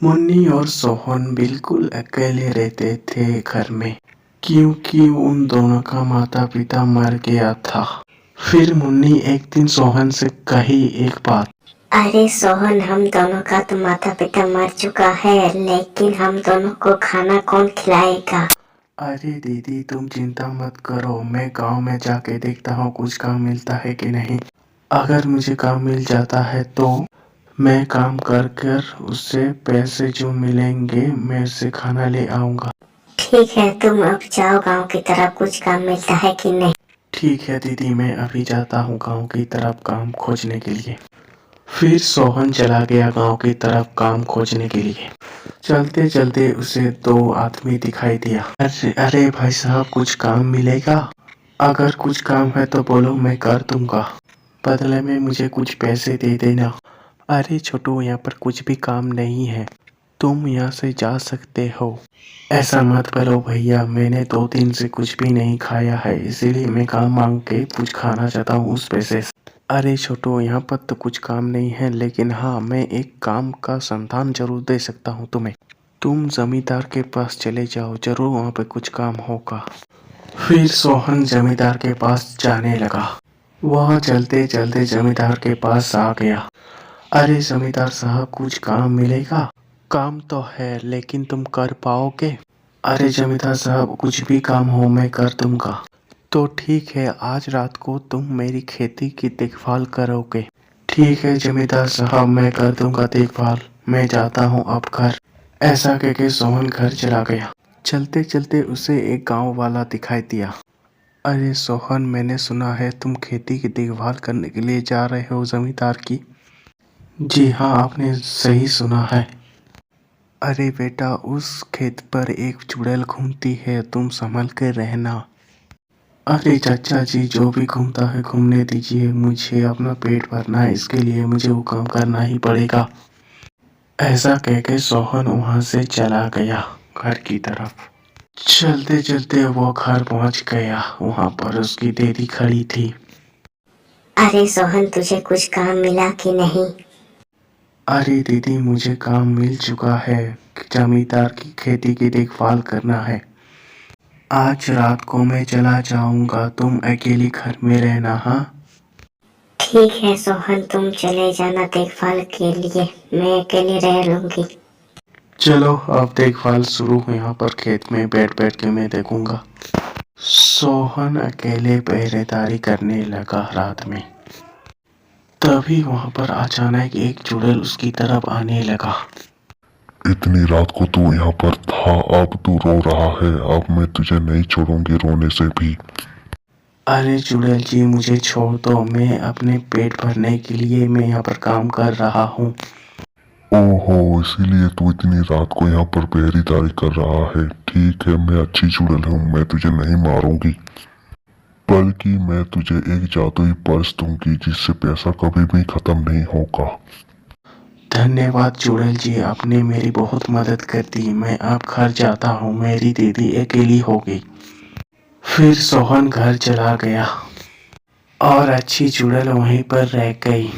मुन्नी और सोहन बिल्कुल अकेले रहते थे घर में, क्योंकि उन दोनों का माता पिता मर गया था। फिर मुन्नी एक दिन सोहन से कही एक बात। अरे सोहन, हम दोनों का तो माता पिता मर चुका है, लेकिन हम दोनों को खाना कौन खिलाएगा? अरे दीदी, तुम चिंता मत करो, मैं गांव में जाके देखता हूँ कुछ काम मिलता है कि नहीं। अगर मुझे काम मिल जाता है तो मैं काम कर कर उससे पैसे जो मिलेंगे मैं उससे खाना ले आऊंगा। ठीक है, तुम अब जाओ गांव की तरफ, कुछ काम मिलता है कि नहीं। ठीक है दीदी, मैं अभी जाता हूँ गांव की तरफ काम खोजने के लिए। फिर सोहन चला गया गांव की तरफ काम खोजने के लिए। चलते चलते उसे दो आदमी दिखाई दिया। अरे भाई साहब, कुछ काम मिलेगा? अगर कुछ काम है तो बोलो, मैं कर दूंगा। बदले में मुझे कुछ पैसे दे देना। अरे छोटू, यहाँ पर कुछ भी काम नहीं है, तुम यहाँ से जा सकते हो। ऐसा मत करो भैया, मैंने 2 दिन से कुछ भी नहीं खाया है, इसीलिए मैं काम मांग के कुछ खाना चाहता हूँ उस पैसे से। अरे छोटू, यहाँ पर तो कुछ काम नहीं है, लेकिन हाँ, मैं एक काम का समाधान जरूर दे सकता हूँ तुम्हें। तुम जमींदार के पास चले जाओ, जरूर वहाँ पे कुछ काम होगा। फिर सोहन जमींदार के पास जाने लगा। वह चलते चलते जमींदार के पास आ गया। अरे जमींदार साहब, कुछ काम मिलेगा? काम तो है, लेकिन तुम कर पाओगे? अरे जमींदार साहब, कुछ भी काम हो मैं कर दूंगा। तो ठीक है, आज रात को तुम मेरी खेती की देखभाल करोगे। ठीक है जमींदार साहब, मैं कर दूंगा देखभाल, मैं जाता हूँ अब घर। ऐसा कहके सोहन घर चला गया। चलते चलते उसे एक गांव वाला दिखाई दिया। अरे सोहन, मैंने सुना है तुम खेती की देखभाल करने के लिए जा रहे हो जमींदार की। जी हाँ, आपने सही सुना है। अरे बेटा, उस खेत पर एक चुड़ैल घूमती है, तुम संभल कर रहना। अरे चाचा जी, जो भी घूमता है घूमने दीजिए, मुझे अपना पेट भरना है, इसके लिए मुझे वो काम करना ही पड़ेगा। ऐसा कहकर सोहन वहां से चला गया घर की तरफ। चलते चलते वो घर पहुंच गया, वहां पर उसकी दीदी खड़ी थी। अरे सोहन, तुझे कुछ काम मिला कि नहीं? अरे दीदी, मुझे काम मिल चुका है, जमींदार की खेती की देखभाल करना है। आज रात को मैं चला जाऊंगा, तुम अकेली घर में रहना। हाँ ठीक है सोहन, तुम चले जाना देखभाल के लिए, मैं अकेले रह लूंगी। चलो, अब देखभाल शुरू। यहाँ पर खेत में बैठ बैठ के मैं देखूंगा। सोहन अकेले पहरेदारी करने लगा रात में। तभी वहां पर अचानक एक चुड़ैल उसकी तरफ आने लगा। इतनी रात को तू यहाँ पर था, अब तू रो रहा है, अब मैं तुझे नहीं छोड़ूंगी रोने से भी। अरे चुड़ैल जी, मुझे छोड़ दो, मैं अपने पेट भरने के लिए मैं यहाँ पर काम कर रहा हूँ। ओहो, इसीलिए तू इतनी रात को यहाँ पर पहरेदारी कर रहा है। ठीक है, मैं अच्छी चुड़ैल हूँ, मैं तुझे नहीं मारूंगी, बल्कि मैं तुझे एक जादुई पर्स दूंगी जिससे पैसा कभी भी खत्म नहीं होगा। धन्यवाद चुड़ैल जी, आपने मेरी बहुत मदद कर दी। मैं अब घर जाता हूँ, मेरी दीदी अकेली हो गई। फिर सोहन घर चला गया और अच्छी चुड़ैल वहीं पर रह गई।